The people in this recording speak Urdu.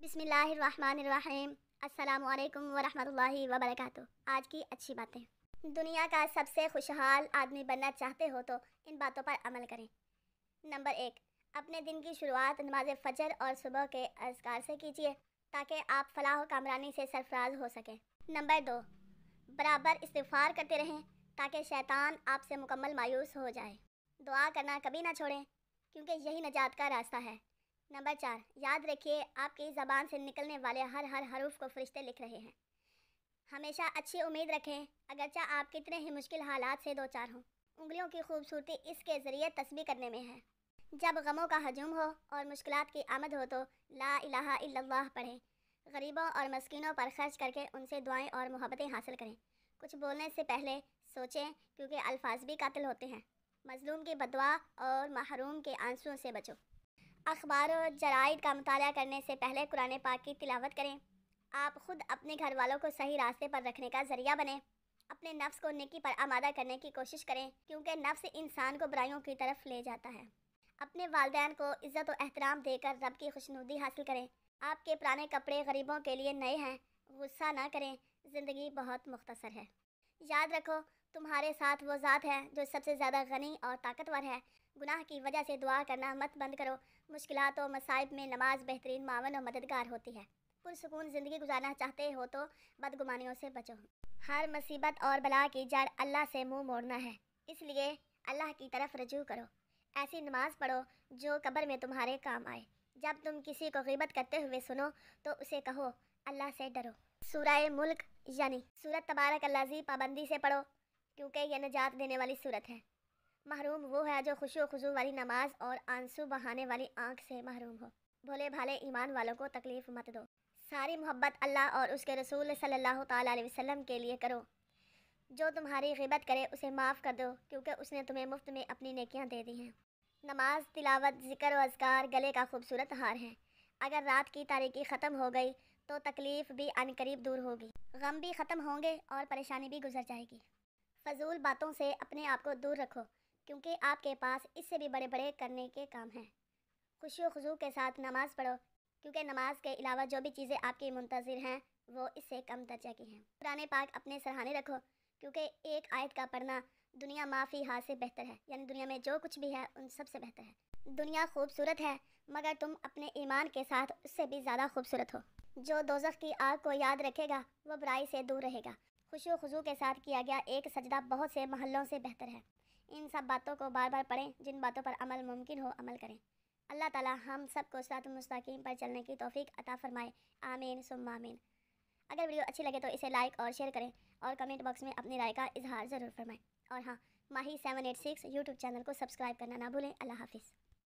بسم اللہ الرحمن الرحیم۔ السلام علیکم ورحمۃ اللہ وبرکاتہ۔ آج کی اچھی باتیں۔ دنیا کا سب سے خوشحال آدمی بننا چاہتے ہو تو ان باتوں پر عمل کریں۔ نمبر 1، اپنے دن کی شروعات نماز فجر اور صبح کے اذکار سے کیجیے تاکہ آپ فلاح و کامرانی سے سرفراز ہو سکیں۔ نمبر 2، برابر استغفار کرتے رہیں تاکہ شیطان آپ سے مکمل مایوس ہو جائے۔ دعا کرنا کبھی نہ چھوڑیں کیونکہ یہی نجات کا راستہ ہے۔ نمبر 4، یاد رکھیے آپ کی زبان سے نکلنے والے ہر حرف کو فرشتے لکھ رہے ہیں۔ ہمیشہ اچھی امید رکھیں اگرچہ آپ کتنے ہی مشکل حالات سے دوچار ہوں۔ انگلیوں کی خوبصورتی اس کے ذریعے تسبیح کرنے میں ہے۔ جب غموں کا ہجوم ہو اور مشکلات کی آمد ہو تو لا الہ الا اللہ پڑھیں۔ غریبوں اور مسکینوں پر خرچ کر کے ان سے دعائیں اور محبتیں حاصل کریں۔ کچھ بولنے سے پہلے سوچیں کیونکہ الفاظ بھی قاتل ہوتے ہیں۔ مظلوم کی بددعا اور محروم کے آنسوؤں سے بچو۔ اخبار و جرائد کا مطالعہ کرنے سے پہلے قرآن پاک کی تلاوت کریں۔ آپ خود اپنے گھر والوں کو صحیح راستے پر رکھنے کا ذریعہ بنیں۔ اپنے نفس کو نیکی پر آمادہ کرنے کی کوشش کریں کیونکہ نفس انسان کو برائیوں کی طرف لے جاتا ہے۔ اپنے والدین کو عزت و احترام دے کر رب کی خوشنودی حاصل کریں۔ آپ کے پرانے کپڑے غریبوں کے لیے نئے ہیں، غصہ نہ کریں، زندگی بہت مختصر ہے۔ یاد رکھو تمہارے ساتھ وہ ذات ہے جو سب سے زیادہ غنی اور طاقتور ہے۔ گناہ کی وجہ سے دعا کرنا مت بند کرو۔ مشکلات و مصائب میں نماز بہترین معاون و مددگار ہوتی ہے۔ پرسکون زندگی گزارنا چاہتے ہو تو بدگمانیوں سے بچو۔ ہر مصیبت اور بلا کی جڑ اللہ سے منہ موڑنا ہے، اس لیے اللہ کی طرف رجوع کرو۔ ایسی نماز پڑھو جو قبر میں تمہارے کام آئے۔ جب تم کسی کو غیبت کرتے ہوئے سنو تو اسے کہو اللہ سے ڈرو۔ سورہ ملک یعنی سورۃ تبارک الذی پابندی سے پڑھو کیونکہ یہ نجات دینے والی سورت ہے۔ محروم وہ ہے جو خشوع و خضوع والی نماز اور آنسو بہانے والی آنکھ سے محروم ہو۔ بھولے بھالے ایمان والوں کو تکلیف مت دو۔ ساری محبت اللہ اور اس کے رسول صلی اللہ تعالیٰ علیہ وسلم کے لیے کرو۔ جو تمہاری غیبت کرے اسے معاف کر دو کیونکہ اس نے تمہیں مفت میں اپنی نیکیاں دے دی ہیں۔ نماز، تلاوت، ذکر و اذکار گلے کا خوبصورت ہار ہے۔ اگر رات کی تاریکی ختم ہو گئی تو تکلیف بھی عنقریب دور ہوگی، غم بھی ختم ہوں گے اور پریشانی بھی گزر جائے گی۔ فضول باتوں سے اپنے آپ کو دور رکھو کیونکہ آپ کے پاس اس سے بھی بڑے بڑے کرنے کے کام ہیں۔ خشوع و خضوع کے ساتھ نماز پڑھو کیونکہ نماز کے علاوہ جو بھی چیزیں آپ کی منتظر ہیں وہ اس سے کم درجہ کی ہیں۔ قرآن پاک اپنے سرہانے رکھو کیونکہ ایک آیت کا پڑھنا دنیا ما فیہا سے بہتر ہے، یعنی دنیا میں جو کچھ بھی ہے ان سب سے بہتر ہے۔ دنیا خوبصورت ہے مگر تم اپنے ایمان کے ساتھ اس سے بھی زیادہ خوبصورت ہو۔ جو دوزخ کی آگ کو یاد رکھے گا وہ برائی سے دور رہے گا۔ خشوع و خضوع کے ساتھ کیا گیا ایک سجدہ بہت سے محلوں سے بہتر ہے۔ ان سب باتوں کو بار بار پڑھیں، جن باتوں پر عمل ممکن ہو عمل کریں۔ اللہ تعالی ہم سب کو صراط المستقیم پر چلنے کی توفیق عطا فرمائے، آمین ثم آمین۔ اگر ویڈیو اچھی لگے تو اسے لائک اور شیئر کریں اور کمنٹ باکس میں اپنی رائے کا اظہار ضرور فرمائیں۔ اور ہاں، ماہی 786 یوٹیوب چینل کو سبسکرائب کرنا نہ بھولیں۔ اللہ حافظ۔